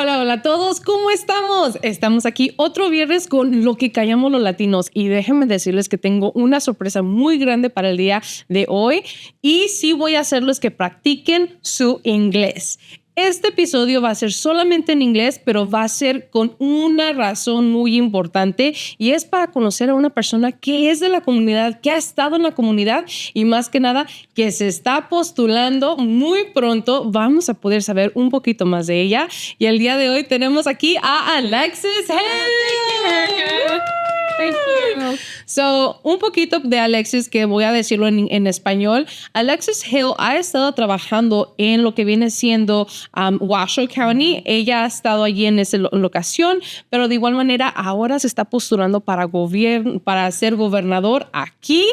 Hola, hola a todos, ¿cómo estamos? Estamos aquí otro viernes con Lo que Callamos los Latinos y déjenme decirles que tengo una sorpresa muy grande para el día de hoy y sí voy a hacerlos que practiquen su inglés. Este episodio va a ser solamente en inglés, pero va a ser con una razón muy importante y es para conocer a una persona que es de la comunidad, que ha estado en la comunidad y más que nada que se está postulando muy pronto. Vamos a poder saber un poquito más de ella y el día de hoy tenemos aquí a Alexis Hill. Thank you. So, un poquito de Alexis que voy a decirlo en español. Alexis Hill ha estado trabajando en lo que viene siendo Washoe County. Ella ha estado allí en esa locación, pero de igual manera ahora se está postulando para ser gobernadora aquí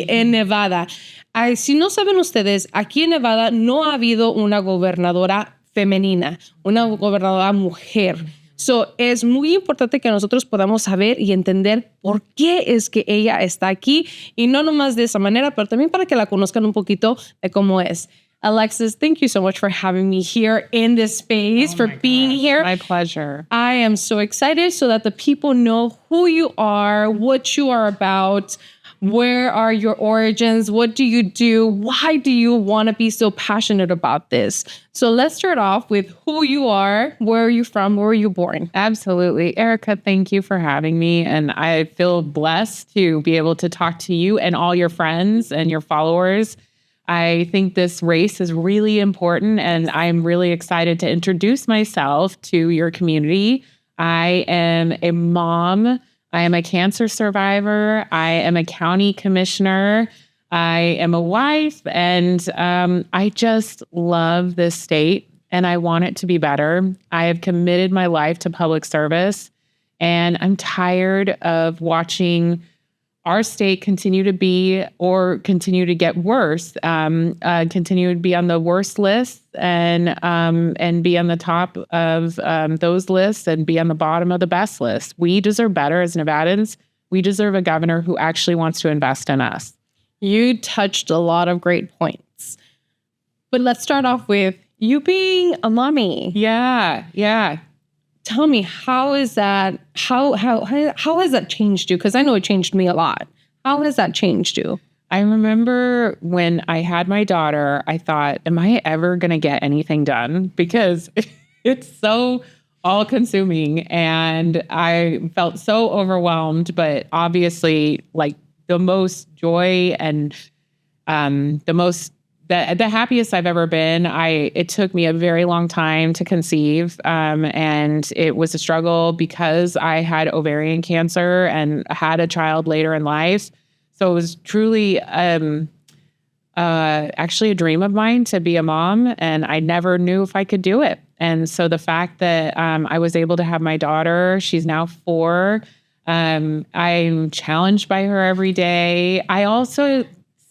en Nevada. Ay, si no saben ustedes, aquí en Nevada no ha habido una gobernadora femenina, una gobernadora mujer. So, es muy importante que nosotros podamos saber y entender por qué es que ella está aquí y no nomás de esa manera, pero también para que la conozcan un poquito de cómo es. Alexis, thank you so much for having me here in this space, for being here. My pleasure. I am so excited so that the people know who you are, what you are about, where are your origins, what do you do, why do you want to be so passionate about this? So let's start off with who you are, where are you from, where were you born? Absolutely. Erica, thank you for having me. And I feel blessed to be able to talk to you and all your friends and your followers. I think this race is really important, and I'm really excited to introduce myself to your community. I am a mom. I am a cancer survivor. I am a county commissioner. I am a wife, and I just love this state, and I want it to be better. I have committed my life to public service, and I'm tired of watching our state continue to get worse, continue to be on the worst lists and be on the top of those lists and be on the bottom of the best list. We deserve better as Nevadans. We deserve a governor who actually wants to invest in us. You touched a lot of great points. But let's start off with you being a mommy. Yeah. Tell me, how is that? How has that changed you? Because I know it changed me a lot. How has that changed you? I remember when I had my daughter, I thought, am I ever going to get anything done? Because it's so all-consuming, and I felt so overwhelmed. But obviously, like the most joy and the happiest I've ever been. It took me a very long time to conceive, and it was a struggle because I had ovarian cancer and had a child later in life. So it was truly actually a dream of mine to be a mom, and I never knew if I could do it. And so the fact that I was able to have my daughter, she's now 4. I'm challenged by her every day. I also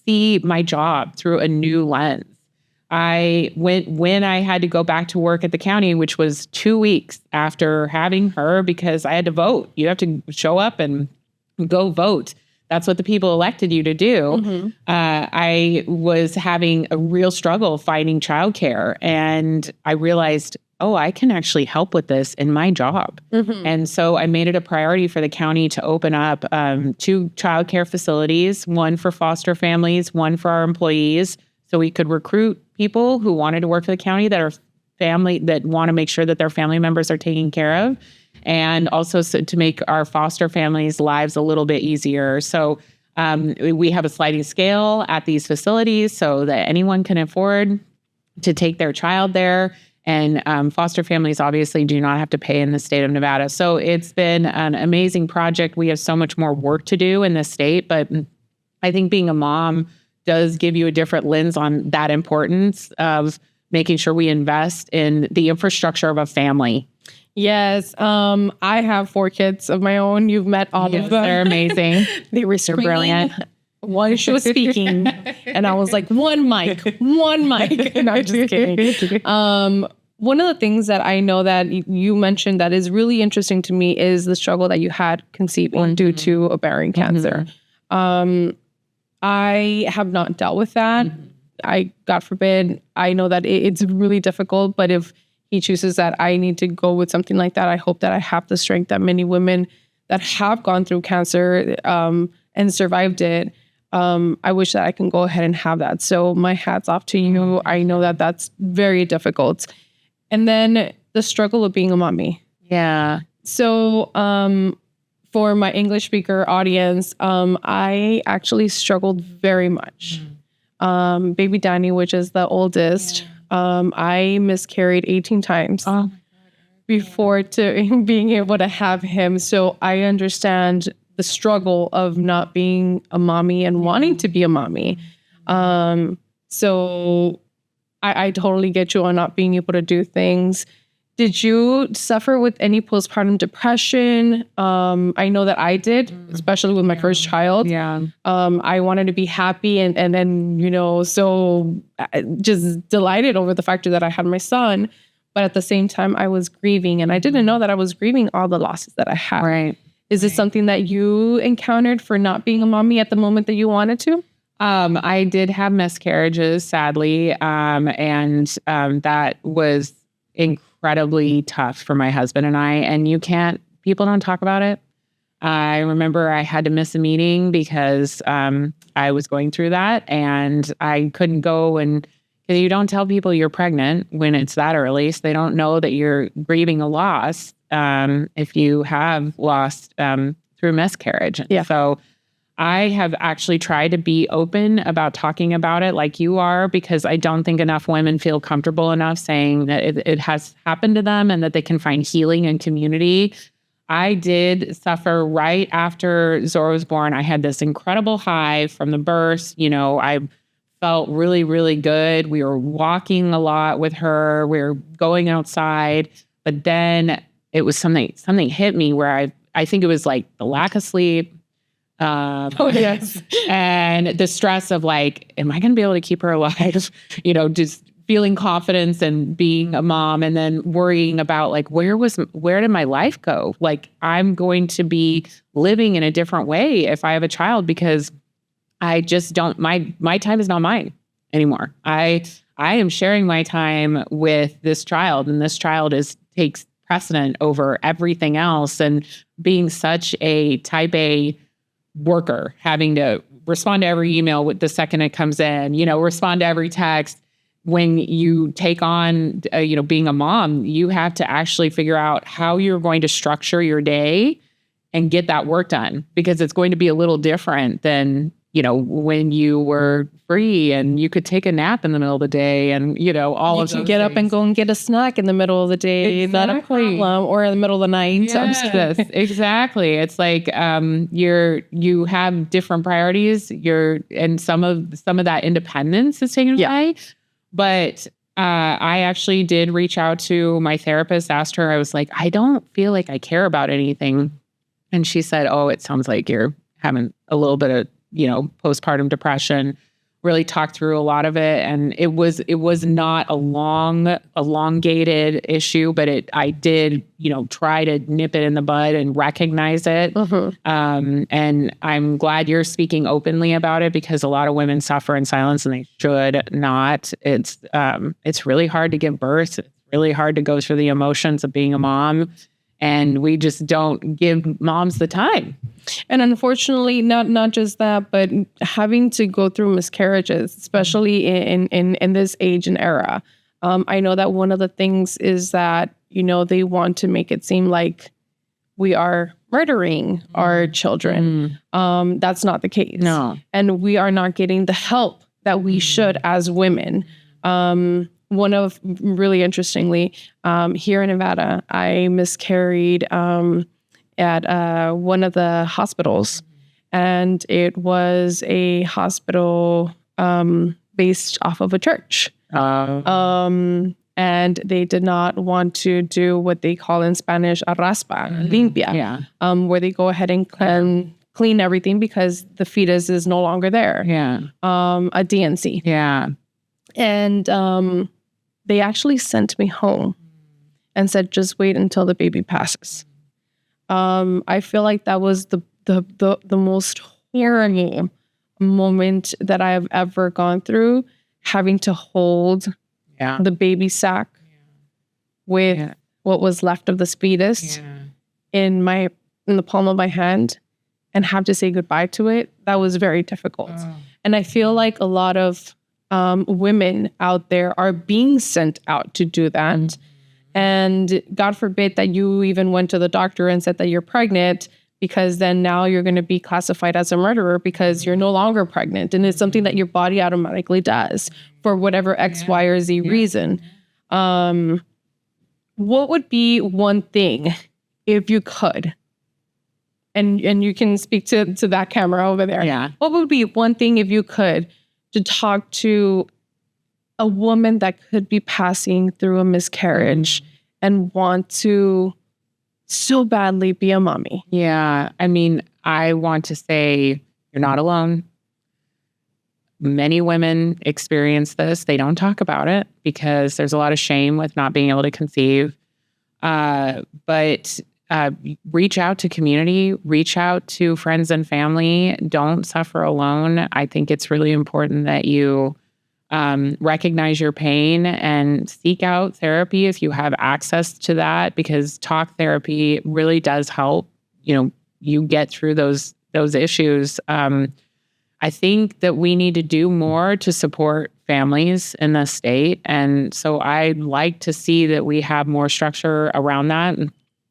see my job through a new lens. When I had to go back to work at the county, which was 2 weeks after having her, because I had to vote. You have to show up and go vote. That's what the people elected you to do. Mm-hmm. I was having a real struggle finding childcare, and I realized, I can actually help with this in my job. Mm-hmm. And so I made it a priority for the county to open up 2 childcare facilities, one for foster families, one for our employees, so we could recruit people who wanted to work for the county that want to make sure that their family members are taken care of, and also to make our foster families' lives a little bit easier. So we have a sliding scale at these facilities so that anyone can afford to take their child there. And foster families obviously do not have to pay in the state of Nevada. So it's been an amazing project. We have so much more work to do in this state, but I think being a mom does give you a different lens on that importance of making sure we invest in the infrastructure of a family. Yes. I have 4 kids of my own. You've met all of them. They're amazing. They were They're brilliant. One, she was speaking, and I was like, one mic. And I'm just kidding. One of the things that I know that you mentioned that is really interesting to me is the struggle that you had conceiving due to ovarian cancer. I have not dealt with that. God forbid. I know that it's really difficult, but if he chooses that I need to go with something like that, I hope that I have the strength that many women that have gone through cancer and survived it. I wish that I can go ahead and have that. So my hat's off to you. I know that that's very difficult. And then the struggle of being a mommy. Yeah. So for my English speaker audience, I actually struggled very much. Baby Danny, which is the oldest, I miscarried 18 times before to being able to have him. So I understand the struggle of not being a mommy and wanting to be a mommy. So I totally get you on not being able to do things. Did you suffer with any postpartum depression? I know that I did, especially with my first child. Yeah. I wanted to be happy and then, so just delighted over the fact that I had my son. But at the same time, I was grieving, and I didn't know that I was grieving all the losses that I had. Right. Is this something that you encountered for not being a mommy at the moment that you wanted to? I did have miscarriages, sadly. And that was incredibly tough for my husband and I. And people don't talk about it. I remember I had to miss a meeting because I was going through that, and I couldn't go. And you don't tell people you're pregnant when it's that early, so they don't know that you're grieving a loss if you have lost through miscarriage. Yeah. So I have actually tried to be open about talking about it like you are, because I don't think enough women feel comfortable enough saying that it has happened to them and that they can find healing in community. I did suffer right after Zora was born. I had this incredible high from the birth. I felt really, really good. We were walking a lot with her. We were going outside. But then it was something hit me where I think it was like the lack of sleep. Yes. And the stress of like, am I going to be able to keep her alive? Just feeling confidence and being a mom, and then worrying about like, where did my life go? Like, I'm going to be living in a different way if I have a child, because I just don't, my time is not mine anymore. I am sharing my time with this child, and this child takes precedent over everything else. And being such a type A worker, having to respond to every email with the second it comes in, respond to every text. When you take on, being a mom, you have to actually figure out how you're going to structure your day and get that work done, because it's going to be a little different than, when you were free and you could take a nap in the middle of the day, and, all of those You can get up and go and get a snack in the middle of the day, not a problem, or in the middle of the night. Yes, exactly. It's like you have different priorities. And some of that independence is taken away. But I actually did reach out to my therapist, asked her, I was like, I don't feel like I care about anything. And she said, oh, it sounds like you're having a little bit of, postpartum depression. Really talked through a lot of it. And it was not a elongated issue, but I did, try to nip it in the bud and recognize it. And I'm glad you're speaking openly about it, because a lot of women suffer in silence, and they should not. It's really hard to give birth. It's really hard to go through the emotions of being a mom. And we just don't give moms the time. And unfortunately, not just that, but having to go through miscarriages, especially in this age and era. I know that one of the things is that, they want to make it seem like we are murdering our children. That's not the case. No. And we are not getting the help that we should as women. Really interestingly, here in Nevada, I miscarried at one of the hospitals, and it was a hospital based off of a church. And they did not want to do what they call in Spanish a raspa, limpia, where they go ahead and clean everything because the fetus is no longer there. A DNC. And they actually sent me home and said, just wait until the baby passes. I feel like that was the most horrible moment that I have ever gone through, having to hold the baby sack with what was left of the fetus in the palm of my hand and have to say goodbye to it. That was very difficult. And I feel like a lot of women out there are being sent out to do that. And God forbid that you even went to the doctor and said that you're pregnant, because then now you're going to be classified as a murderer because you're no longer pregnant. And it's something that your body automatically does for whatever X, Y, or Z reason. What would be one thing, if you could, and you can speak to that camera over there. Yeah. What would be one thing, if you could, to talk to a woman that could be passing through a miscarriage and want to so badly be a mommy? Yeah. I mean, I want to say you're not alone. Many women experience this. They don't talk about it because there's a lot of shame with not being able to conceive. But reach out to community, reach out to friends and family. Don't suffer alone. I think it's really important that you recognize your pain and seek out therapy if you have access to that, because talk therapy really does help, you get through those issues. I think that we need to do more to support families in the state. And so I'd like to see that we have more structure around that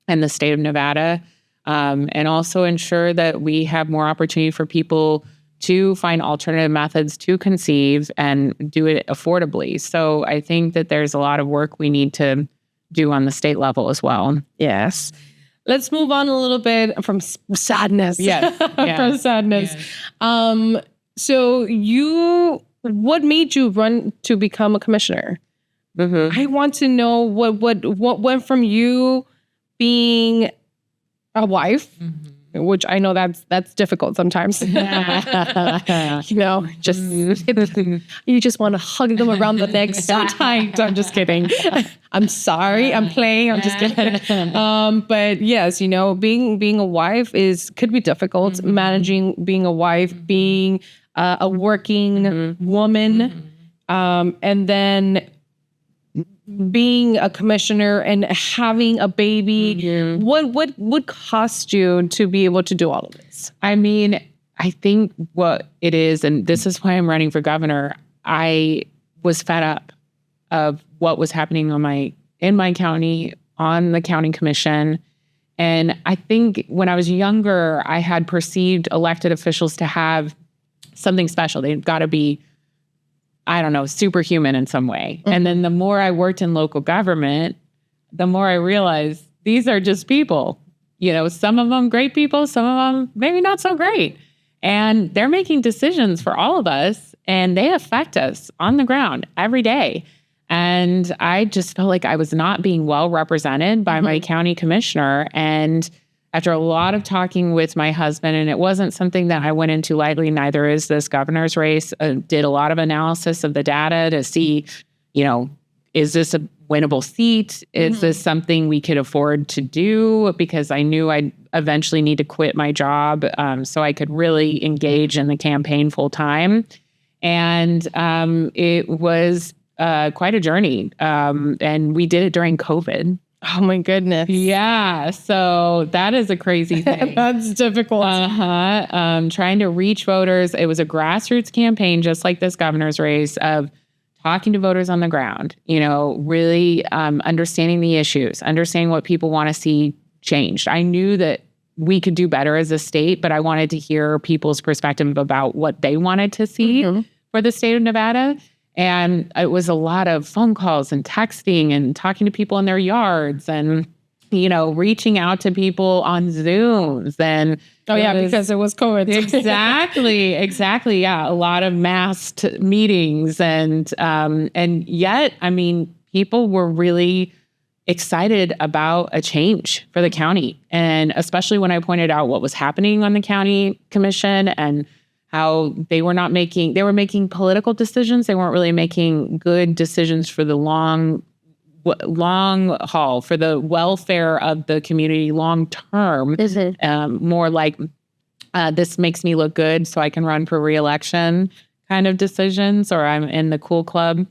in the state of Nevada, and also ensure that we have more opportunity for people to find alternative methods to conceive and do it affordably. So I think that there's a lot of work we need to do on the state level as well. Yes. Let's move on a little bit from sadness. Yes. From sadness. Yes. So what made you run to become a commissioner? I want to know what went from you being a wife, which I know that's difficult sometimes. You just want to hug them around the neck so tight. I'm just kidding. I'm sorry. I'm playing. I'm just kidding. But yes, being a wife could be difficult. Managing being a wife, being a working woman, and then being a commissioner and having a baby. What would cost you to be able to do all of this? I mean, I think what it is, and this is why I'm running for governor, I was fed up of what was happening in my county, on the county commission. And I think when I was younger, I had perceived elected officials to have something special. They've got to be, I don't know, superhuman in some way. And then the more I worked in local government, the more I realized these are just people. Some of them great people, some of them maybe not so great. And they're making decisions for all of us, and they affect us on the ground every day. And I just felt like I was not being well represented by my county commissioner. And after a lot of talking with my husband, and it wasn't something that I went into lightly, neither is this governor's race, did a lot of analysis of the data to see, is this a winnable seat? Is this something we could afford to do? Because I knew I'd eventually need to quit my job so I could really engage in the campaign full time. And it was quite a journey. And we did it during COVID. Oh my goodness. Yeah. So that is a crazy thing. That's difficult. Trying to reach voters. It was a grassroots campaign, just like this governor's race, of talking to voters on the ground, really understanding the issues, understanding what people want to see changed. I knew that we could do better as a state, but I wanted to hear people's perspective about what they wanted to see for the state of Nevada. And it was a lot of phone calls and texting and talking to people in their yards and, reaching out to people on Zooms. And because it was COVID. Exactly. Yeah. A lot of masked meetings. And yet, people were really excited about a change for the county. And especially when I pointed out what was happening on the county commission and how they were making political decisions. They weren't really making good decisions for the long haul, for the welfare of the community long term. More like, this makes me look good so I can run for re-election kind of decisions, or I'm in the cool club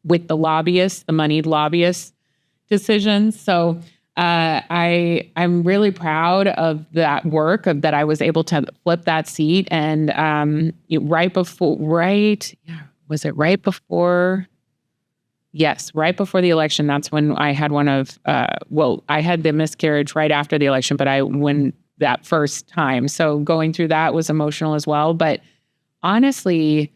with the lobbyists, the moneyed lobbyists. decisions. So I'm really proud of that work that I was able to flip that seat. And right before the election, that's when I had I had the miscarriage right after the election, but I won that first time. So going through that was emotional as well. But honestly,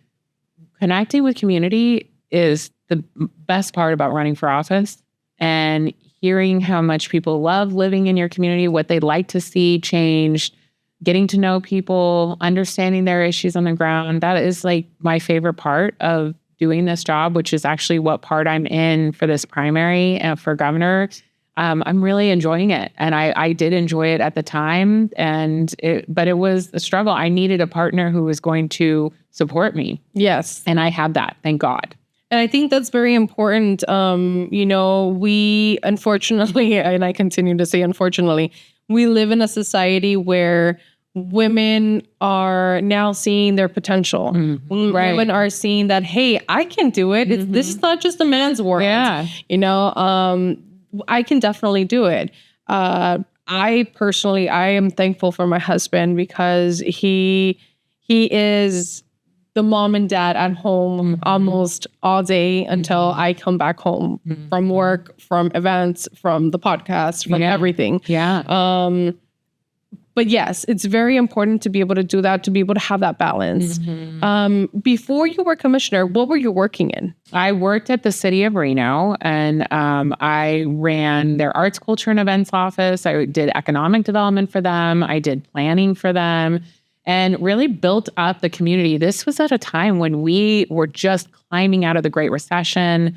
connecting with community is the best part about running for office, and hearing how much people love living in your community, what they'd like to see changed, getting to know people, understanding their issues on the ground. That is like my favorite part of doing this job, which is actually what part I'm in for this primary for governor. I'm really enjoying it. And I did enjoy it at the time, but it was a struggle. I needed a partner who was going to support me. Yes. And I had that, thank God. And I think that's very important. We unfortunately, and I continue to say unfortunately, we live in a society where women are now seeing their potential. Mm-hmm. Right. Women are seeing that, hey, I can do it. Mm-hmm. This is not just a man's world. Yeah. I can definitely do it. I am thankful for my husband because he is the mom and dad at home mm-hmm. almost all day until I come back home mm-hmm. from work, from events, from the podcast, from everything. Yeah. But yes, it's very important to be able to do that, to be able to have that balance. Mm-hmm. Before you were commissioner, what were you working in? I worked at the city of Reno, and I ran their arts, culture, and events office. I did economic development for them. I did planning for them, and really built up the community. This was at a time when we were just climbing out of the Great Recession.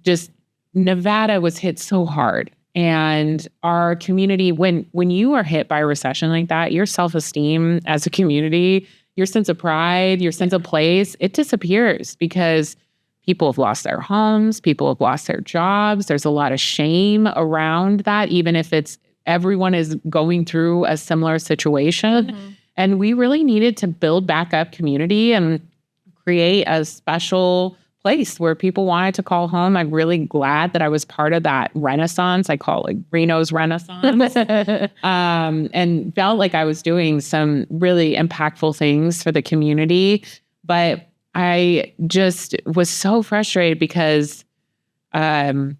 Just Nevada was hit so hard. And our community, when you are hit by a recession like that, your self-esteem as a community, your sense of pride, your sense of place, it disappears because people have lost their homes, people have lost their jobs. There's a lot of shame around that, even if everyone is going through a similar situation. Mm-hmm. And we really needed to build back up community and create a special place where people wanted to call home. I'm really glad that I was part of that renaissance. I call it Reno's Renaissance. And felt like I was doing some really impactful things for the community. But I just was so frustrated because working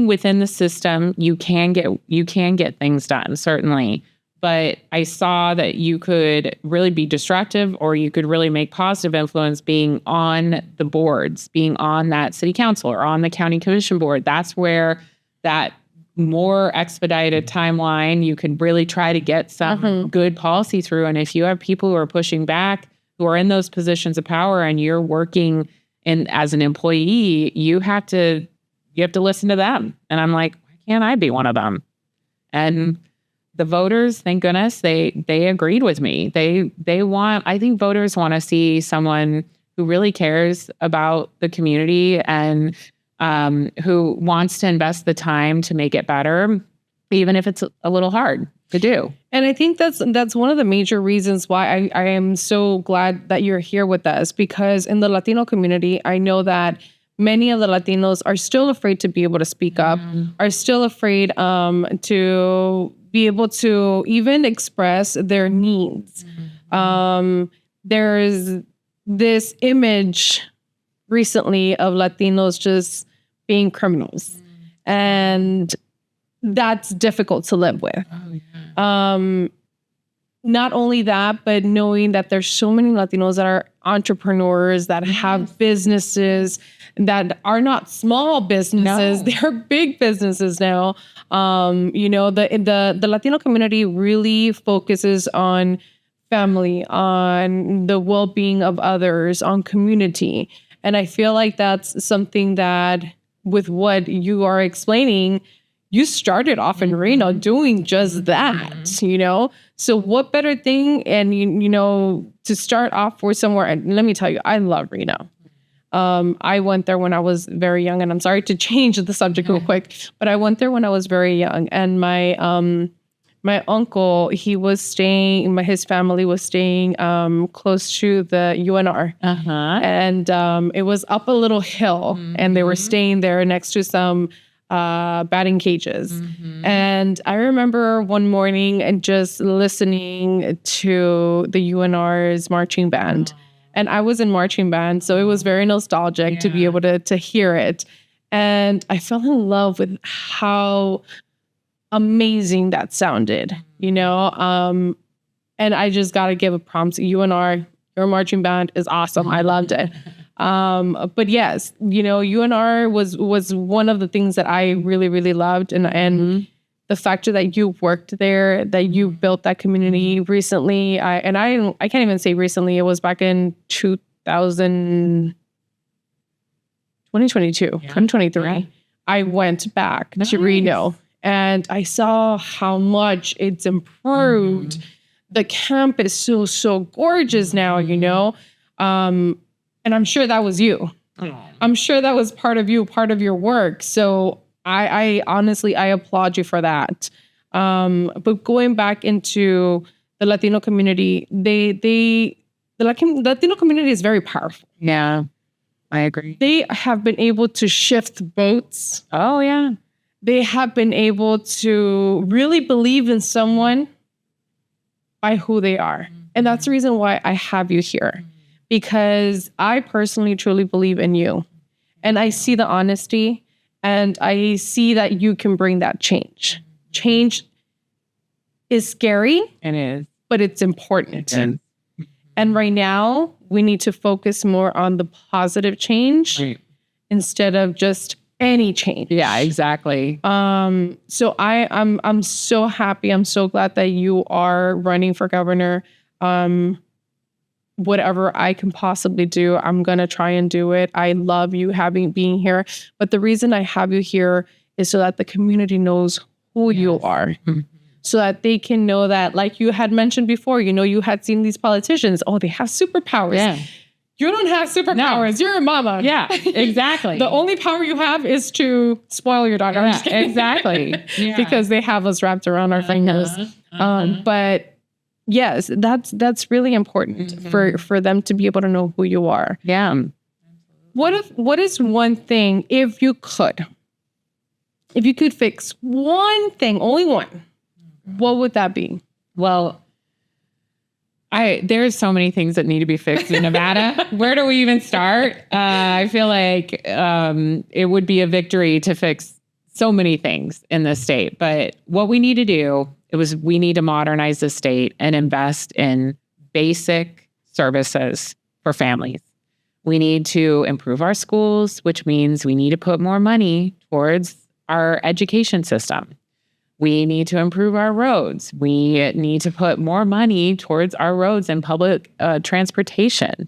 within the system, you can get things done, certainly. But I saw that you could really be destructive, or you could really make positive influence being on the boards, being on that city council or on the county commission board. That's where that more expedited timeline, you could really try to get some mm-hmm. good policy through. And if you have people who are pushing back, who are in those positions of power, and you're working as an employee, you have to listen to them. And I'm like, why can't I be one of them? And the voters, thank goodness, they agreed with me. I think voters want to see someone who really cares about the community and who wants to invest the time to make it better, even if it's a little hard to do. And I think that's one of the major reasons why I am so glad that you're here with us, because in the Latino community, I know that many of the Latinos are still afraid to be able to speak up, are still afraid to be able to even express their needs. There's this image recently of Latinos just being criminals. And that's difficult to live with. Not only that, but knowing that there's so many Latinos that are entrepreneurs, that have businesses that are not small businesses. No. They're big businesses now. The Latino community really focuses on family, on the well-being of others, on community. And I feel like that's something that, with what you are explaining, you started off in Reno doing just that, So what better thing? And, to start off for somewhere, and let me tell you, I love Reno. I went there when I was very young, and I'm sorry to change the subject real quick, but I went there when I was very young. And my my uncle, his family was staying close to the UNR. And it was up a little hill, and they were staying there next to some batting cages. And I remember one morning and just listening to the UNR's marching band. And I was in marching band, so it was very nostalgic to be able to hear it. And I fell in love with how amazing that sounded, and I just got to give a props to UNR. Your marching band is awesome. I loved it. But yes, UNR was one of the things that I really, really loved. And the fact that you worked there, that you built that community recently, I can't even say recently, it was back in 2023. I went back to Reno. And I saw how much it's improved. The camp is so gorgeous now, and I'm sure that was you. I'm sure that was part of you, part of your work. So I honestly applaud you for that. But going back into the Latino community, the Latino community is very powerful. Yeah, I agree. They have been able to shift boats. Oh, yeah. They have been able to really believe in someone by who they are. And that's the reason why I have you here, because I personally truly believe in you. And I see the honesty, and I see that you can bring that change. Change is scary. It is. But it's important. And right now, we need to focus more on the positive change instead of just any change. Yeah, exactly. So I'm so happy. I'm so glad that you are running for governor. Whatever I can possibly do, I'm gonna try and do it. I love you being here. But the reason I have you here is so that the community knows who you are. So that they can know that, like you had mentioned before, you had seen these politicians. Oh, they have superpowers. Yeah. You don't have superpowers. No. You're a mama. Yeah, exactly. The only power you have is to spoil your daughter. Yeah, exactly. Because they have us wrapped around our fingers. But yes, that's really important for them to be able to know who you are. Yeah. What is one thing, if you could fix one thing, only one, what would that be? Well, there's so many things that need to be fixed in Nevada. Where do we even start? I feel like it would be a victory to fix so many things in the state. But what we need to do we need to modernize the state and invest in basic services for families. We need to improve our schools, which means we need to put more money towards our education system. We need to improve our roads. We need to put more money towards our roads and public transportation.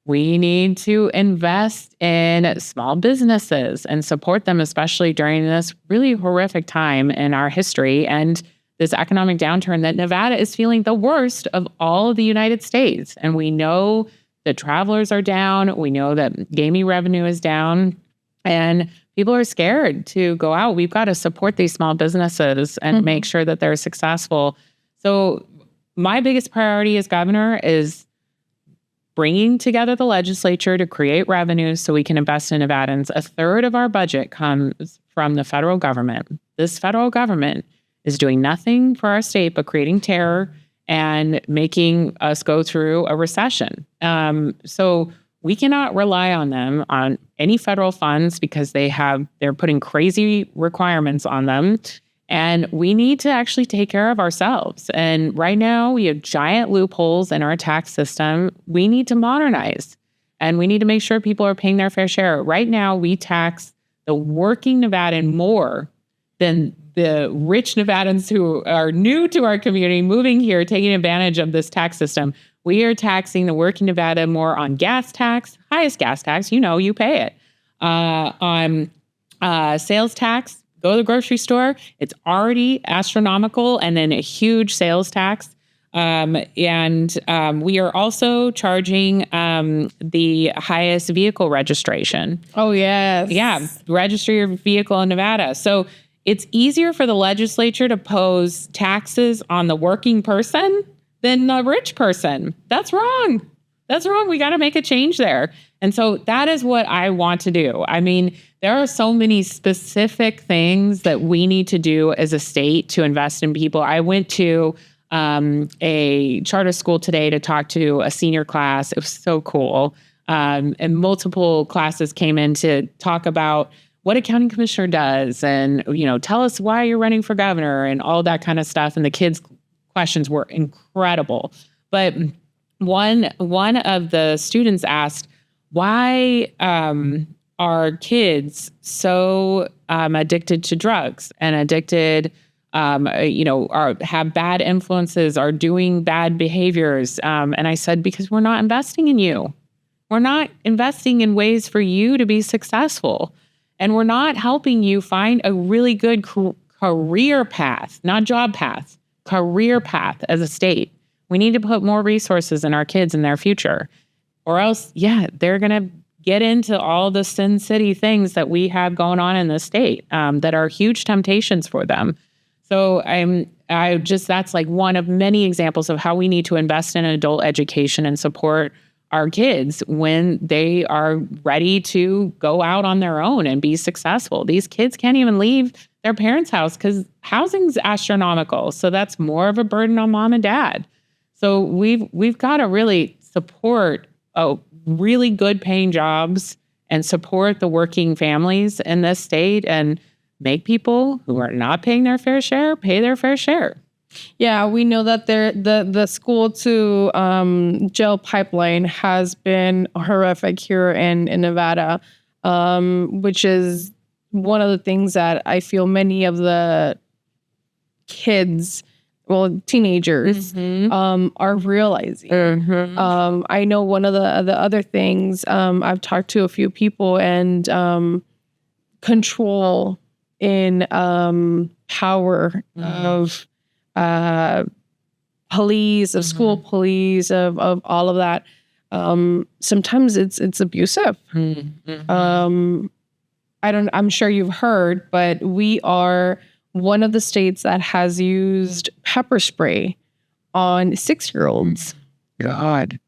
We need to invest in small businesses and support them, especially during this really horrific time in our history and this economic downturn that Nevada is feeling the worst of all of the United States. And we know that travelers are down. We know that gaming revenue is down. And people are scared to go out. We've got to support these small businesses and make sure that they're successful. So my biggest priority as governor is bringing together the legislature to create revenues so we can invest in Nevadans. A third of our budget comes from the federal government. This federal government is doing nothing for our state but creating terror and making us go through a recession. So we cannot rely on them on any federal funds because they're putting crazy requirements on them. And we need to actually take care of ourselves. And right now we have giant loopholes in our tax system. We need to modernize and we need to make sure people are paying their fair share. Right now we tax the working Nevadan more than the rich Nevadans who are new to our community, moving here, taking advantage of this tax system. We are taxing the working Nevada more on gas tax, highest gas tax, you pay it. On sales tax, go to the grocery store, it's already astronomical, and then a huge sales tax. We are also charging the highest vehicle registration. Oh, yes. Yeah, register your vehicle in Nevada. So it's easier for the legislature to pose taxes on the working person than the rich person. That's wrong. That's wrong. We got to make a change there. And so that is what I want to do. I mean, there are so many specific things that we need to do as a state to invest in people. I went to a charter school today to talk to a senior class. It was so cool. And multiple classes came in to talk about what a county commissioner does and, tell us why you're running for governor and all that kind of stuff. And the kids' questions were incredible. But one of the students asked, why are kids so addicted to drugs and addicted, have bad influences, are doing bad behaviors? And I said, because we're not investing in you. We're not investing in ways for you to be successful. And we're not helping you find a really good career path, not job path, career path as a state. We need to put more resources in our kids and their future. Or else, they're going to get into all the Sin City things that we have going on in the state that are huge temptations for them. So that's like one of many examples of how we need to invest in adult education and support our kids when they are ready to go out on their own and be successful. These kids can't even leave their parents' house because housing's astronomical. So that's more of a burden on mom and dad. So we've got to really support really good paying jobs and support the working families in this state and make people who are not paying their fair share pay their fair share. Yeah, we know that the school to jail pipeline has been horrific here in Nevada, which is one of the things that I feel many of the kids, teenagers, are realizing. I know one of the other things, I've talked to a few people, and control in power of police, of school police, of all of that. Sometimes it's abusive. I'm sure you've heard, but we are one of the states that has used pepper spray on 6-year-olds. God.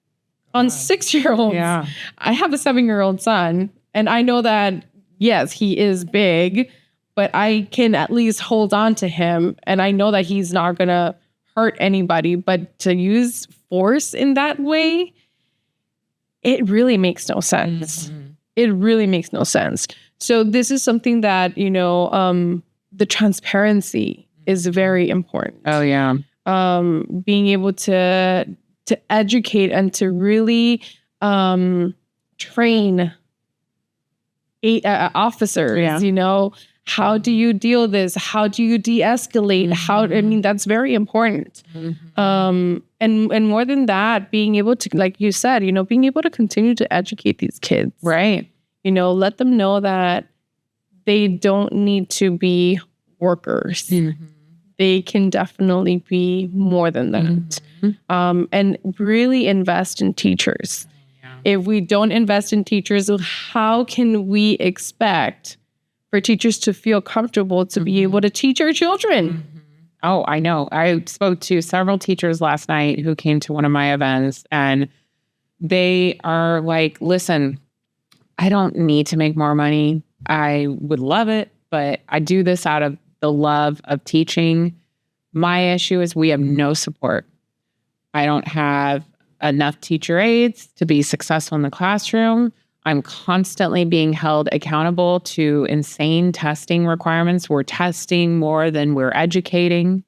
On 6-year-olds. Yeah. I have a 7-year-old son, and I know that, yes, he is big, but I can at least hold on to him, and I know that he's not going to hurt anybody. But to use force in that way, it really makes no sense. It really makes no sense. So this is something that, the transparency is very important. Oh, yeah. Being able to educate and to really train officers, how do you deal with this? How do you de-escalate? That's very important. And more than that, being able to, like you said, being able to continue to educate these kids. Right. Let them know that they don't need to be workers. They can definitely be more than that. And really invest in teachers. If we don't invest in teachers, how can we expect for teachers to feel comfortable to be able to teach our children? Oh, I know. I spoke to several teachers last night who came to one of my events, and they are like, listen, I don't need to make more money. I would love it, but I do this out of the love of teaching. My issue is we have no support. I don't have enough teacher aides to be successful in the classroom. I'm constantly being held accountable to insane testing requirements. We're testing more than we're educating.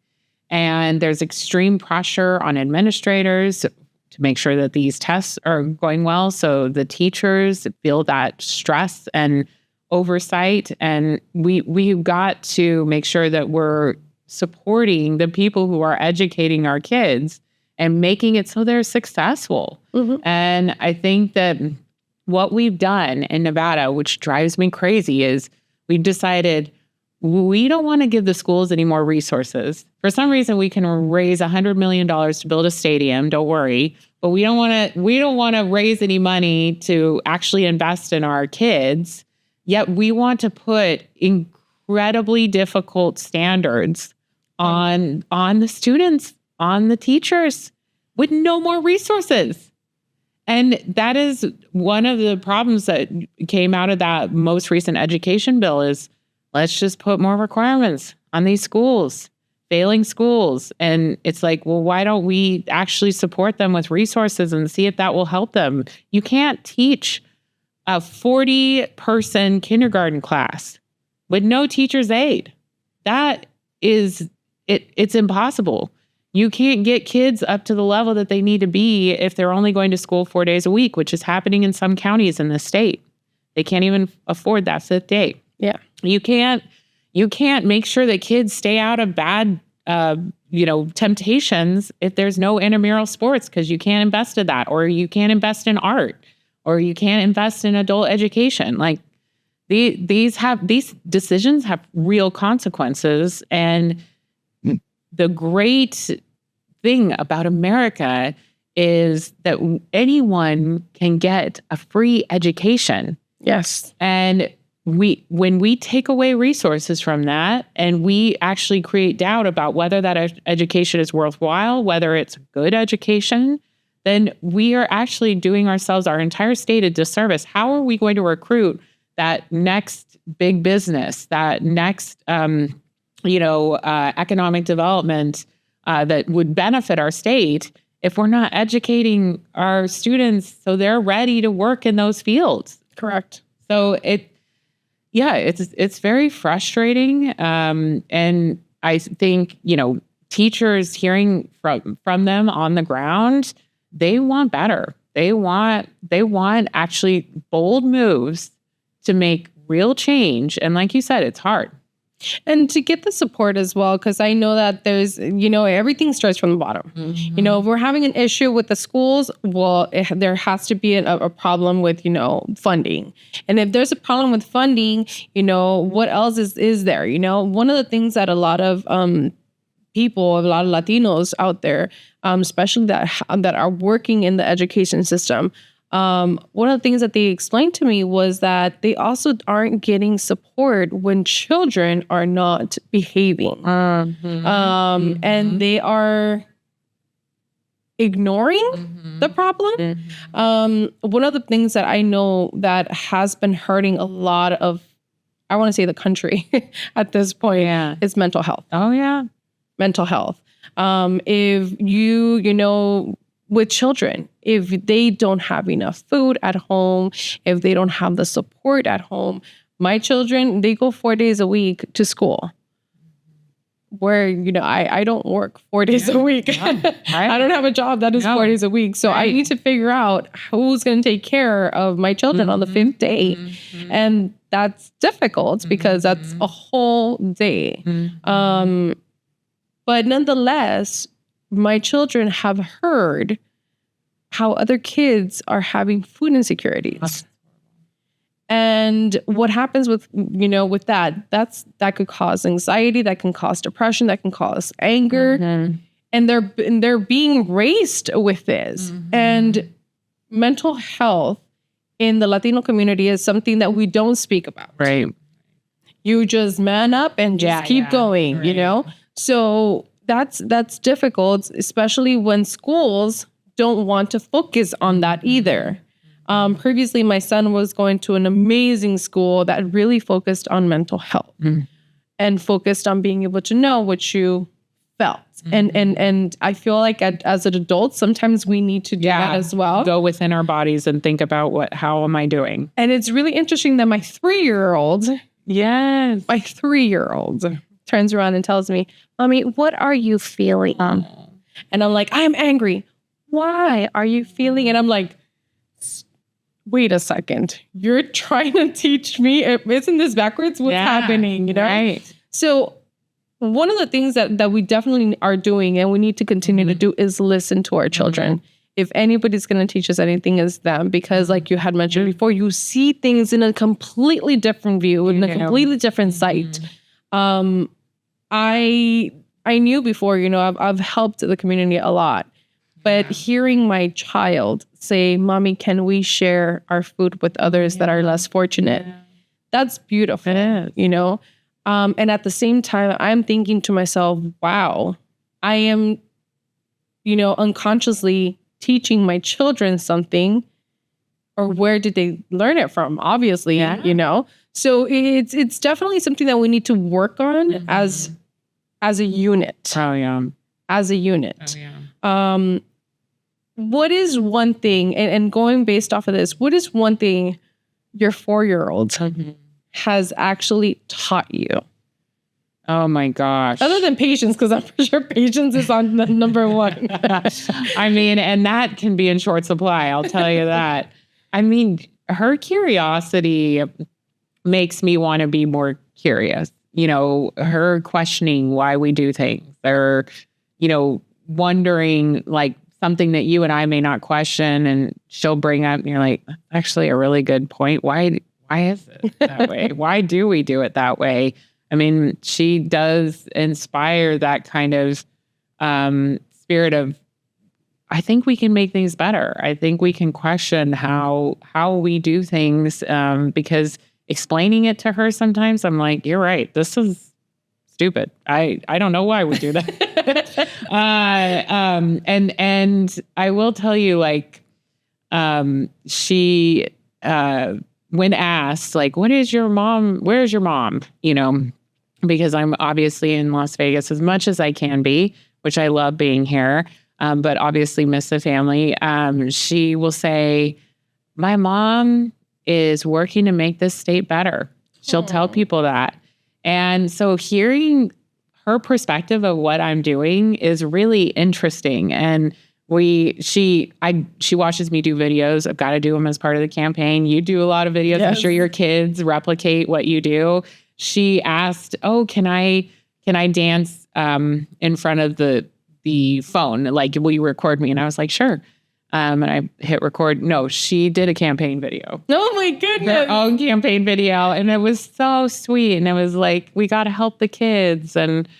And there's extreme pressure on administrators to make sure that these tests are going well. So the teachers feel that stress and oversight. And we've got to make sure that we're supporting the people who are educating our kids and making it so they're successful. And I think that what we've done in Nevada, which drives me crazy, is we've decided we don't want to give the schools any more resources. For some reason, we can raise $100 million to build a stadium. Don't worry. But we don't want to raise any money to actually invest in our kids. Yet we want to put incredibly difficult standards on the students, on the teachers, with no more resources. And that is one of the problems that came out of that most recent education bill is let's just put more requirements on these schools, failing schools. And it's like, well, why don't we actually support them with resources and see if that will help them? You can't teach a 40-person kindergarten class with no teacher's aid. That is, it's impossible. You can't get kids up to the level that they need to be if they're only going to school 4 days a week, which is happening in some counties in the state. They can't even afford that 5th day. Yeah. You can't make sure that kids stay out of bad, temptations if there's no intramural sports because you can't invest in that, or you can't invest in art, or you can't invest in adult education. Like these decisions have real consequences. And the great thing about America is that anyone can get a free education. Yes. And when we take away resources from that and we actually create doubt about whether that education is worthwhile, whether it's good education, then we are actually doing ourselves, our entire state, a disservice. How are we going to recruit that next big business, that next, economic development that would benefit our state if we're not educating our students so they're ready to work in those fields? Correct. So it's very frustrating. And I think, teachers hearing from them on the ground, they want better. They want actually bold moves to make real change. And like you said, it's hard. And to get the support as well, because I know that there's, everything starts from the bottom. Mm-hmm. If we're having an issue with the schools, well, there has to be a problem with, funding. And if there's a problem with funding, what else is there? One of the things that a lot of people, a lot of Latinos out there, especially that are working in the education system, one of the things that they explained to me was that they also aren't getting support when children are not behaving. And they are ignoring the problem. One of the things that I know that has been hurting a lot of, I want to say the country at this point is mental health. Oh, yeah. Mental health. If with children, if they don't have enough food at home, if they don't have the support at home, my children, they go 4 days a week to school. Where, I don't work 4 days a week. Right. I don't have a job that is 4 days a week. So I need to figure out who's going to take care of my children on the 5th day. And that's difficult because that's a whole day. But nonetheless, my children have heard how other kids are having food insecurities. And what happens with that could cause anxiety, that can cause depression, that can cause anger. And they're being raised with this. And mental health in the Latino community is something that we don't speak about. Right. You just man up and just keep going, So that's difficult, especially when schools don't want to focus on that either. Previously, my son was going to an amazing school that really focused on mental health and focused on being able to know what you felt. And I feel like as an adult, sometimes we need to do that as well. Go within our bodies and think about how am I doing? And it's really interesting that my 3-year-old turns around and tells me, "Mommy, what are you feeling?" And I'm like, "I'm angry." "Why are you feeling?" And I'm like, "Wait a second. You're trying to teach me? Isn't this backwards? What's happening?" Right. So one of the things that we definitely are doing and we need to continue to do is listen to our children. If anybody's going to teach us anything, it's them, because like you had mentioned before, you see things in a completely different view, in a completely different sight. I knew before, I've helped the community a lot, but hearing my child say, "Mommy, can we share our food with others that are less fortunate?" That's beautiful. It is. And at the same time, I'm thinking to myself, wow, I am, unconsciously teaching my children something, or where did they learn it from? Obviously, So it's definitely something that we need to work on as a unit. Oh, yeah. As a unit. Oh, yeah. What is one thing, and going based off of this, what is one thing your 4-year-old has actually taught you? Oh my gosh. Other than patience, because I'm pretty sure patience is on the number one. I mean, and that can be in short supply, I'll tell you that. I mean, her curiosity makes me want to be more curious. Her questioning why we do things, or, wondering like something that you and I may not question, and she'll bring up, and you're like, that's actually a really good point. Why is it that way? Why do we do it that way? I mean, she does inspire that kind of spirit of, I think we can make things better. I think we can question how we do things, because explaining it to her sometimes, I'm like, you're right. This is stupid. I don't know why we do that. And I will tell you, like, she, when asked, like, where's your mom? Because I'm obviously in Las Vegas as much as I can be, which I love being here, but obviously miss the family. She will say, my mom is working to make this state better. She'll tell people that. And so hearing her perspective of what I'm doing is really interesting. And she watches me do videos. I've got to do them as part of the campaign. You do a lot of videos. Yes. I'm sure your kids replicate what you do. She asked, can I dance in front of the phone? Like, will you record me? And I was like, sure. And I hit record. No, she did a campaign video. Oh my goodness. Her own campaign video. And it was so sweet. And it was like, we got to help the kids. And it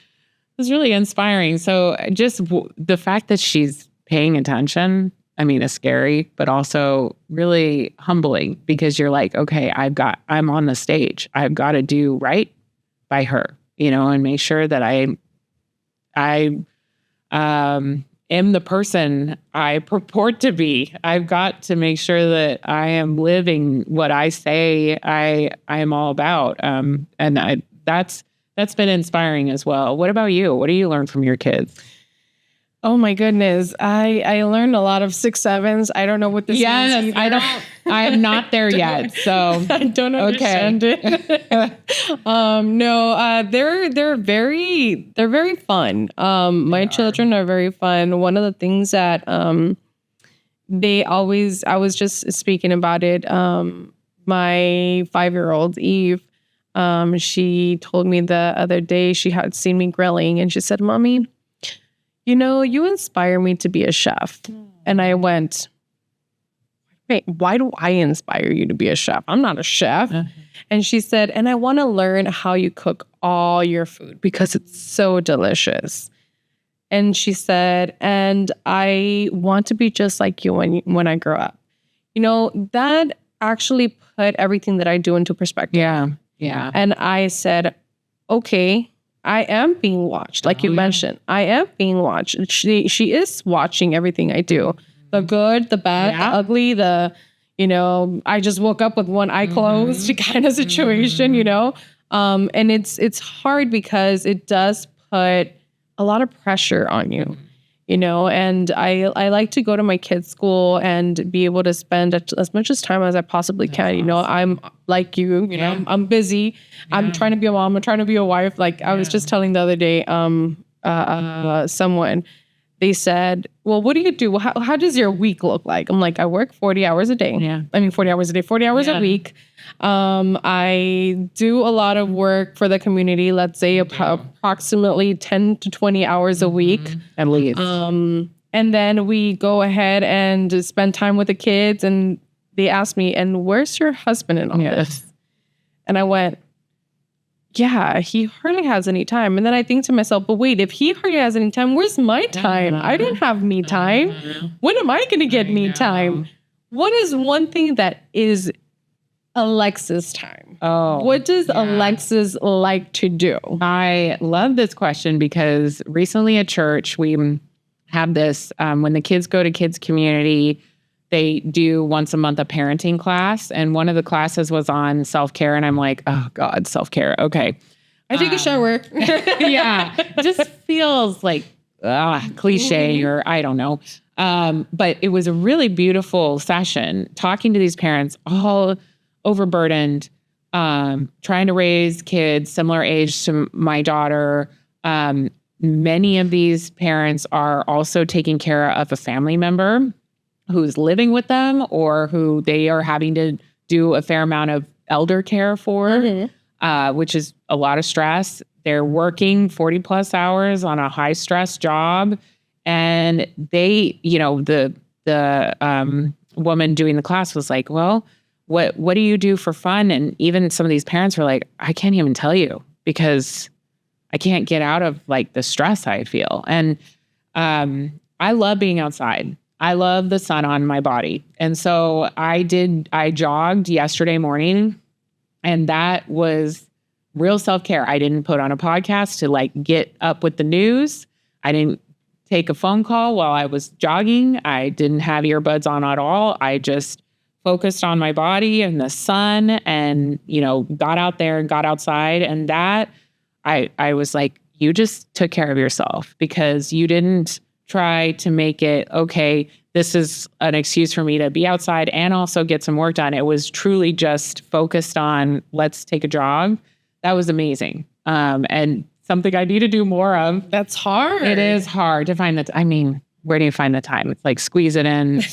was really inspiring. So just the fact that she's paying attention, I mean, it's scary, but also really humbling, because you're like, okay, I'm on the stage. I've got to do right by her, and make sure that I am the person I purport to be. I've got to make sure that I am living what I say I am all about. And that's been inspiring as well. What about you? What do you learn from your kids? Oh my goodness. I learned a lot of 6, 7s. I don't know what this means either. I am not there yet. So I don't understand it. No, they're very fun. My children are very fun. One of the things that I was just speaking about it. My 5-year-old Eve, she told me the other day she had seen me grilling, and she said, "Mommy, you inspire me to be a chef." And I went, "Wait, why do I inspire you to be a chef? I'm not a chef." And she said, "And I want to learn how you cook all your food because it's so delicious." And she said, "And I want to be just like you when I grow up." That actually put everything that I do into perspective. Yeah. Yeah. And I said, okay, I am being watched. Like you mentioned, I am being watched. She is watching everything I do. The good, the bad, the ugly, I just woke up with one eye closed kind of situation, and it's hard because it does put a lot of pressure on you, and I like to go to my kids' school and be able to spend as much time as I possibly can. Awesome. I'm like you, I'm busy. Yeah. I'm trying to be a mom. I'm trying to be a wife. Like I was just telling the other day, someone, they said, "Well, what do you do? How does your week look like?" I'm like, "I work 40 hours a day." Yeah. 40 hours a day, 40 hours a week. I do a lot of work for the community, let's say approximately 10 to 20 hours a week. At least. And then we go ahead and spend time with the kids, and they ask me, "And where's your husband in all this?" And I went, "Yeah, he hardly has any time." And then I think to myself, but wait, if he hardly has any time, where's my time? I didn't have me time. When am I going to get me time? What is one thing that is Alexis time. Oh, What does Alexis like to do? I love this question because recently at church, we have this, when the kids go to kids community, they do once a month a parenting class. And one of the classes was on self-care. And I'm like, oh God, self-care. Okay. I take a shower. Yeah. It just feels like cliche or I don't know. But it was a really beautiful session talking to these parents, all overburdened, trying to raise kids similar age to my daughter. Many of these parents are also taking care of a family member who's living with them or who they are having to do a fair amount of elder care for, which is a lot of stress. They're working 40 plus hours on a high stress job. And they, the woman doing the class was like, well, what do you do for fun? And even some of these parents were like, I can't even tell you because I can't get out of like the stress I feel. And I love being outside. I love the sun on my body. And so I jogged yesterday morning, and that was real self-care. I didn't put on a podcast to like get up with the news. I didn't take a phone call while I was jogging. I didn't have earbuds on at all. I just focused on my body and the sun and, got out there and got outside. And that I was like, you just took care of yourself because you didn't try to make it, okay, this is an excuse for me to be outside and also get some work done. It was truly just focused on, let's take a jog. That was amazing. And something I need to do more of. That's hard. It is hard to find where do you find the time? It's like squeeze it in,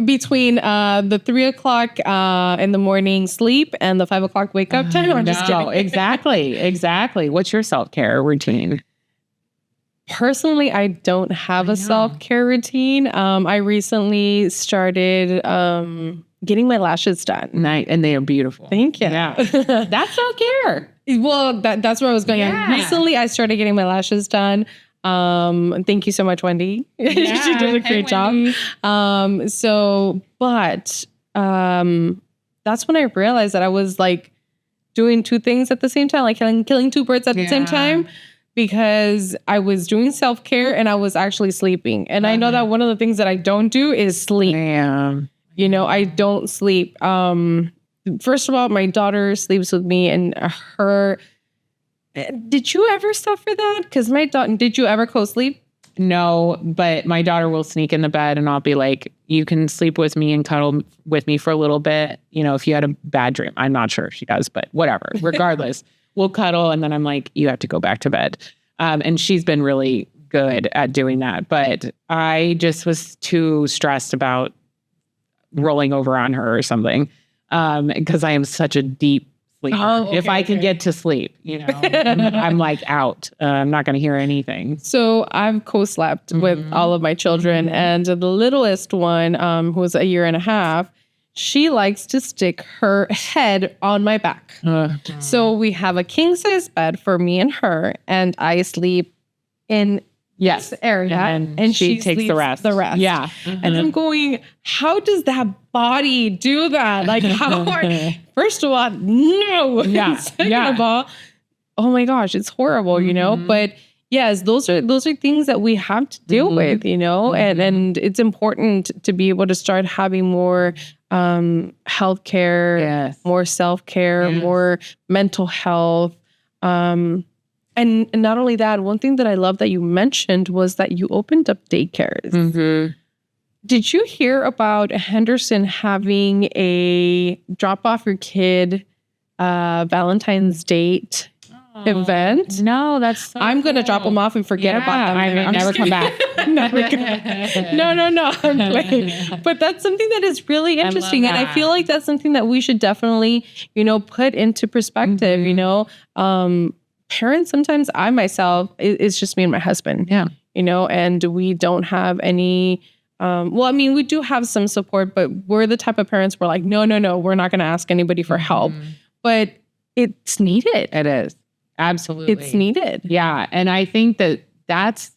Between the 3 o'clock in the morning sleep and the 5 o'clock wake up time. I'm just kidding. Exactly. What's your self-care routine? Personally, I don't have a self-care routine. I recently started getting my lashes done. Nice. And they are beautiful. Thank you. Yeah. That's self-care. Well, that's where I was going. Yeah. Recently, I started getting my lashes done. Thank you so much, Wendy. Yeah. She did a great job. That's when I realized that I was like doing two things at the same time, like killing two birds at the same time. Because I was doing self-care and I was actually sleeping. And I know that one of the things that I don't do is sleep. Damn. I don't sleep. First of all, my daughter sleeps with me and her... Did you ever suffer that? Because did you ever co-sleep? No, but my daughter will sneak in the bed and I'll be like, you can sleep with me and cuddle with me for a little bit. If you had a bad dream. I'm not sure if she does, but whatever. Regardless. We'll cuddle and then I'm like, you have to go back to bed. And she's been really good at doing that. But I just was too stressed about rolling over on her or something because I am such a deep sleeper. Oh, okay, if I can get to sleep, I'm like out. I'm not going to hear anything. So I've co-slept with all of my children. And the littlest one, who was a year and a half, she likes to stick her head on my back. So we have a king size bed for me and her, and I sleep in this area, and she takes the rest. Yeah. And I'm going, how does that body do that? Like, how hard? First of all, no. Yeah. Second of all, oh my gosh, it's horrible, But yes, those are things that we have to deal with, and it's important to be able to start having more healthcare, more self-care, more mental health. And not only that, one thing that I love that you mentioned was that you opened up daycares. Did you hear about Henderson having a drop off your kid Valentine's date event? No, that's so I'm going to drop them off and forget about them. I'm never come back. No. I'm playing. But that's something that is really interesting. And I feel like that's something that we should definitely, put into perspective, parents, sometimes I myself, it's just me and my husband. Yeah. And we don't have any, we do have some support, but we're the type of parents we're like, no, we're not going to ask anybody for help. But it's needed. It is. Absolutely. It's needed. Yeah. And I think that's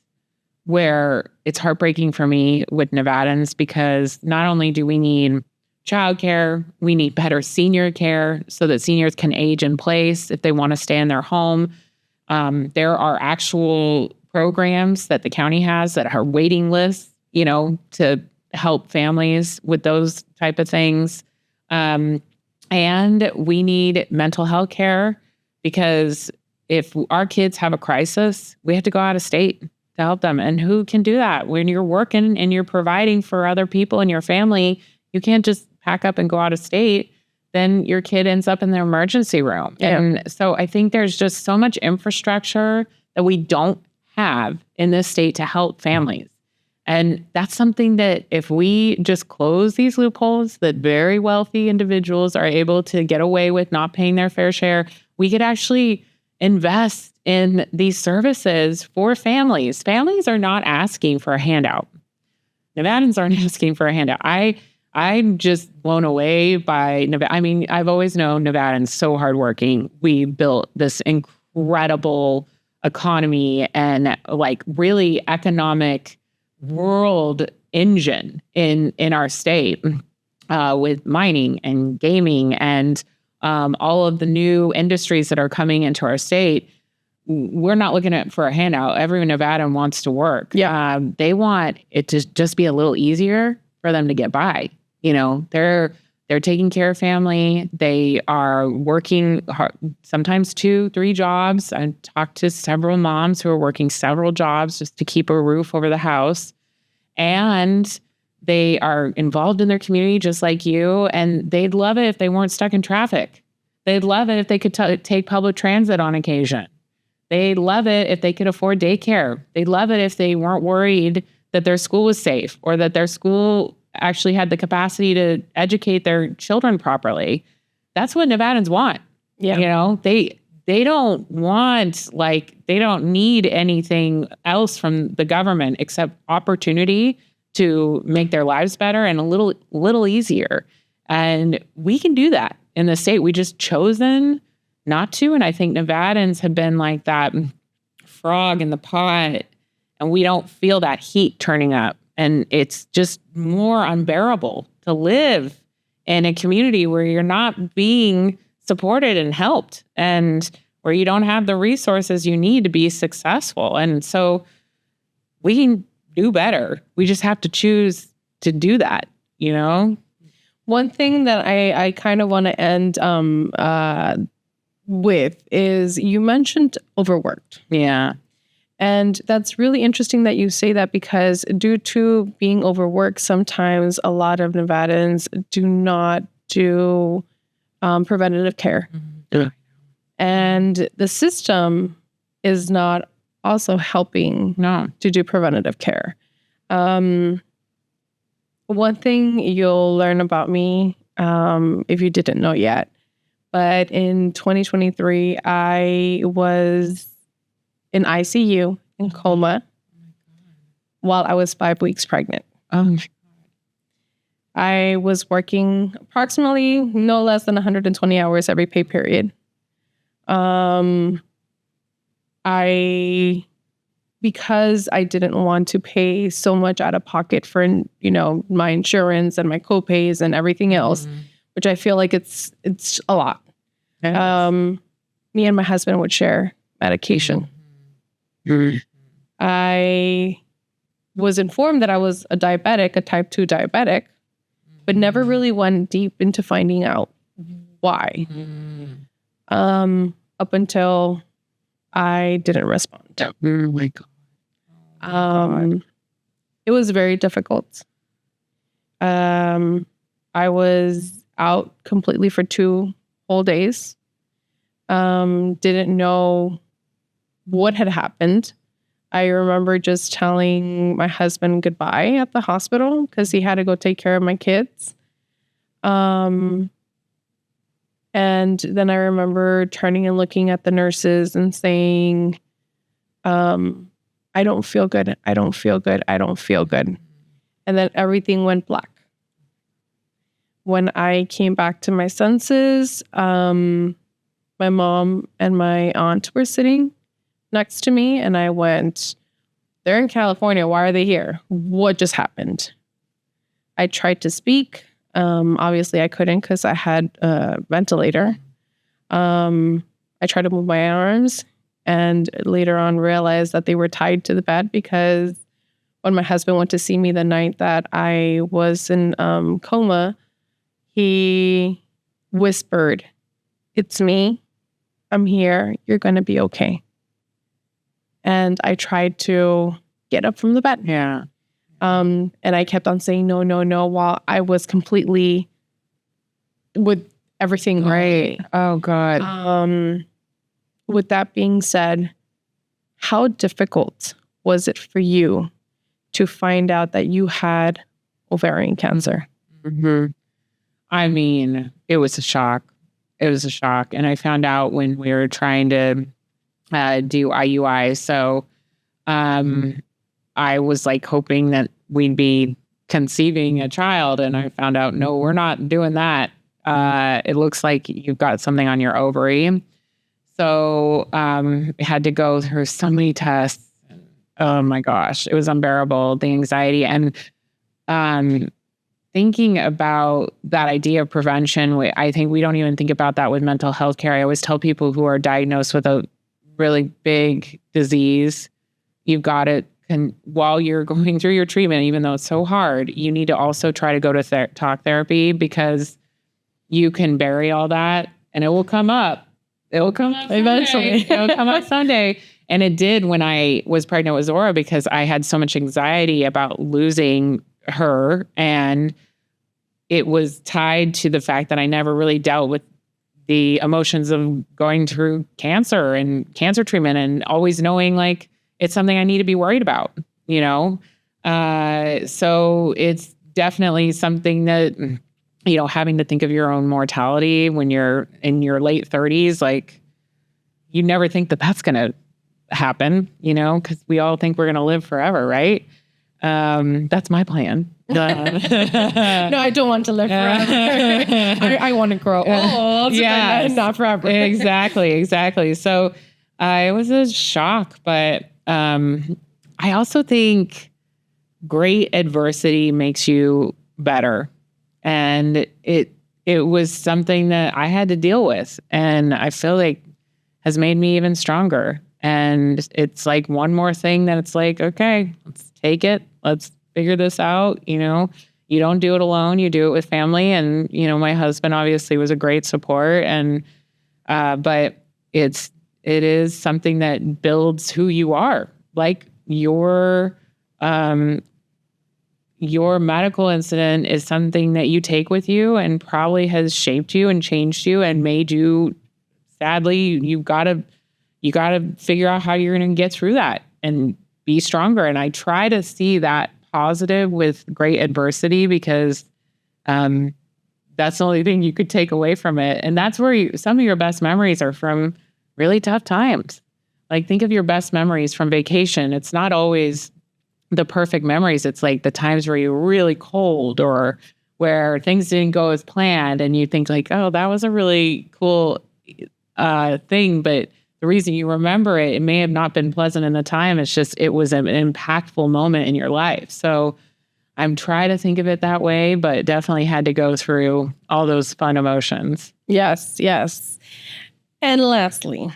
where it's heartbreaking for me with Nevadans, because not only do we need childcare. We need better senior care so that seniors can age in place if they want to stay in their home. There are actual programs that the county has that are waiting lists, to help families with those type of things. And we need mental health care, because if our kids have a crisis, we have to go out of state to help them. And who can do that? When you're working and you're providing for other people in your family, you can't just pack up and go out of state. Then your kid ends up in the emergency room. Yeah. And so I think there's just so much infrastructure that we don't have in this state to help families. And that's something that if we just close these loopholes that very wealthy individuals are able to get away with not paying their fair share, we could actually invest in these services for families. Families are not asking for a handout. Nevadans aren't asking for a handout. I'm just blown away by Nevada. I mean, I've always known Nevadans so hardworking. We built this incredible economy and really economic world engine in our state with mining and gaming and all of the new industries that are coming into our state. We're not looking at for a handout. Every Nevadan wants to work. Yeah. They want it to just be a little easier for them to get by. They're taking care of family. They are working hard, sometimes 2-3 jobs. I talked to several moms who are working several jobs just to keep a roof over the house. And they are involved in their community just like you. And they'd love it if they weren't stuck in traffic. They'd love it if they could take public transit on occasion. They'd love it if they could afford daycare. They'd love it if they weren't worried that their school was safe or that their school actually had the capacity to educate their children properly. That's what Nevadans want. Yeah. They don't want, they don't need anything else from the government except opportunity to make their lives better and a little easier. And we can do that in the state. We just chosen not to. And I think Nevadans have been like that frog in the pot, and we don't feel that heat turning up. And it's just more unbearable to live in a community where you're not being supported and helped and where you don't have the resources you need to be successful. And so we can do better. We just have to choose to do that, One thing that I kind of want to end with is you mentioned overworked. Yeah. And that's really interesting that you say that, because due to being overworked, sometimes a lot of Nevadans do not do preventative care. Mm-hmm. Yeah. And the system is not also helping to do preventative care. One thing you'll learn about me, if you didn't know yet, but in 2023, I was in ICU in coma while I was 5 weeks pregnant. Oh my God. I was working approximately no less than 120 hours every pay period. Because I didn't want to pay so much out of pocket for, my insurance and my copays and everything else, which I feel like it's a lot. Yes. Me and my husband would share medication. I was informed that I was a diabetic, a type 2 diabetic, but never really went deep into finding out why. Up until I didn't respond. Oh my God. It was very difficult. I was out completely for 2 whole days. Didn't know what had happened. I remember just telling my husband goodbye at the hospital because he had to go take care of my kids. And then I remember turning and looking at the nurses and saying, I don't feel good. I don't feel good. I don't feel good. And then everything went black. When I came back to my senses, my mom and my aunt were sitting next to me, and I went, they're in California. Why are they here? What just happened? I tried to speak. Obviously, I couldn't because I had a ventilator. I tried to move my arms and later on realized that they were tied to the bed because when my husband went to see me the night that I was in coma, he whispered, "It's me. I'm here. You're going to be okay." And I tried to get up from the bed. Yeah. And I kept on saying, no, no, no, while I was completely with everything Right. Oh, God. With that being said, how difficult was it for you to find out that you had ovarian cancer? Mm-hmm. I mean, it was a shock. It was a shock. And I found out when we were trying to do IUI. So I was like hoping that we'd be conceiving a child. And I found out, no, we're not doing that. It looks like you've got something on your ovary. So I had to go through so many tests. Oh my gosh, it was unbearable, the anxiety. And thinking about that idea of prevention, I think we don't even think about that with mental health care. I always tell people who are diagnosed with a really big disease, you've got it. And while you're going through your treatment, even though it's so hard, you need to also try to go to talk therapy because you can bury all that and it will come up. It will come up eventually. It will come up someday. And it did when I was pregnant with Zora because I had so much anxiety about losing her. And it was tied to the fact that I never really dealt with the emotions of going through cancer and cancer treatment and always knowing like it's something I need to be worried about, you know? So it's definitely something that, you know, having to think of your own mortality when you're in your late 30s, like you never think that that's going to happen, you know, because we all think we're going to live forever, right? That's my plan. No, I don't want to live forever. I want to grow old, but not forever. Exactly. So it was a shock, but I also think great adversity makes you better. And it was something that I had to deal with. And I feel like has made me even stronger. And it's like one more thing that it's like, okay, let's take it. Let's figure this out. You know, you don't do it alone. You do it with family. And, you know, my husband obviously was a great support. And, but it is something that builds who you are. Like your medical incident is something that you take with you and probably has shaped you and changed you and made you, sadly, you gotta figure out how you're going to get through that and be stronger. And I try to see that positive with great adversity because that's the only thing you could take away from it. And that's where some of your best memories are from really tough times. Like think of your best memories from vacation. It's not always the perfect memories. It's like the times where you're really cold or where things didn't go as planned. And you think like, oh, that was a really cool thing. But the reason you remember it, it may have not been pleasant in the time. It's just, it was an impactful moment in your life. So I'm trying to think of it that way, but definitely had to go through all those fun emotions. Yes. And lastly,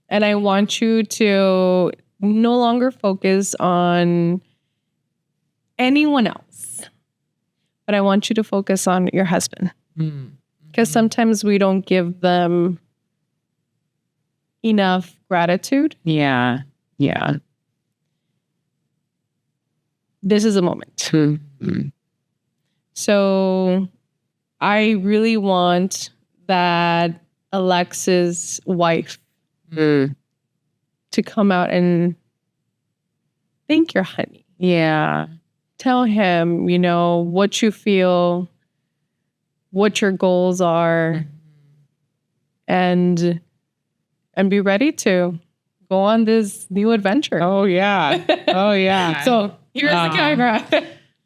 and I want you to no longer focus on anyone else, but I want you to focus on your husband. Because sometimes we don't give them enough gratitude. Yeah. This is a moment. So I really want that Alexis' wife to come out and thank your honey. Yeah. Tell him, you know, what you feel, what your goals are, and be ready to go on this new adventure. Oh, yeah. So here's the camera.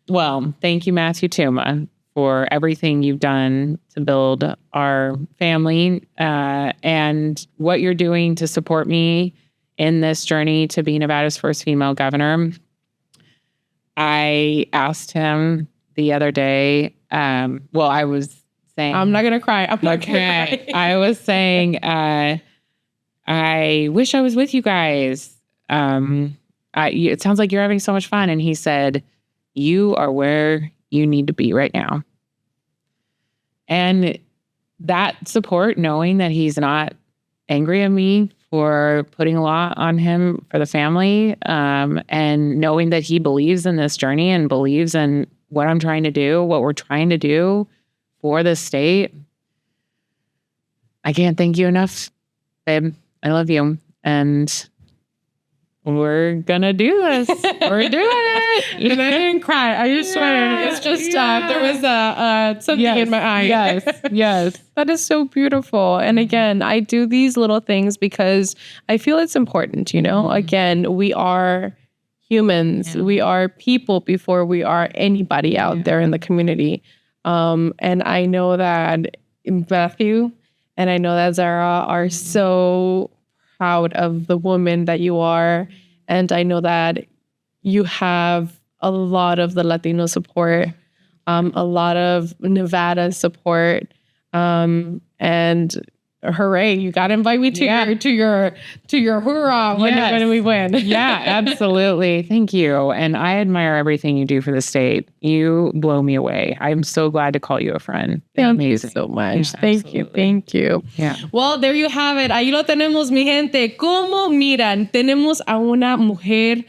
Well, thank you, Matthew Tuma, for everything you've done to build our family and what you're doing to support me in this journey to be Nevada's first female governor. I asked him the other day, well, I was saying, I'm not going to cry. I'm not okay. gonna cry. I was saying, I wish I was with you guys. It sounds like you're having so much fun. And he said, you are where you need to be right now. And that support, knowing that he's not angry at me for putting a lot on him for the family, and knowing that he believes in this journey and believes in what I'm trying to do, what we're trying to do for the state. I can't thank you enough, babe. I love you. And we're gonna do this. We're doing it. And I didn't cry. I just swear. It's just there was something in my eye. Yes. That is so beautiful. And again, I do these little things because I feel it's important, you know? Again, we are humans. We are people before we are anybody out there in the community. And I know that Matthew and I know that Zara are so proud of the woman that you are. And I know that you have a lot of the Latino support, a lot of Nevada support, and hooray! You got to invite me to your hoorah when we win. Yeah, absolutely. Thank you. And I admire everything you do for the state. You blow me away. I'm so glad to call you a friend. Thank you so much. Yeah, Thank you. Yeah. Well, there you have it. Ahí lo tenemos, mi gente. Como miran, tenemos a una mujer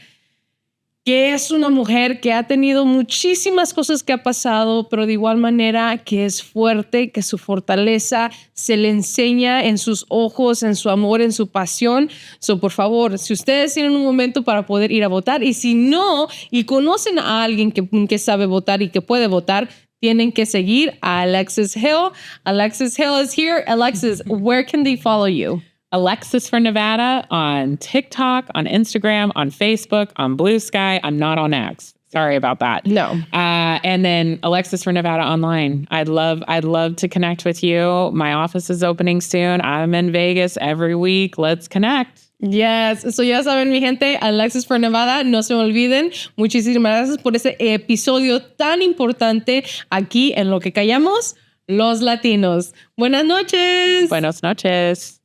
que es una mujer que ha tenido muchísimas cosas que ha pasado, pero de igual manera que es fuerte, que su fortaleza se le enseña en sus ojos, en su amor, en su pasión. So, por favor, si ustedes tienen un momento para poder ir a votar, y si no, y conocen a alguien que sabe votar y que puede votar, tienen que seguir a Alexis Hill. Alexis Hill is here. Alexis, where can they follow you? Alexis for Nevada on TikTok, on Instagram, on Facebook, on Blue Sky. I'm not on X. Sorry about that. No. And then Alexis for Nevada online. I'd love to connect with you. My office is opening soon. I'm in Vegas every week. Let's connect. Yes, so ya saben, mi gente, Alexis for Nevada, no se me olviden. Muchísimas gracias por ese episodio tan importante aquí en Lo Que Callamos Los Latinos. Buenas noches. Buenas noches.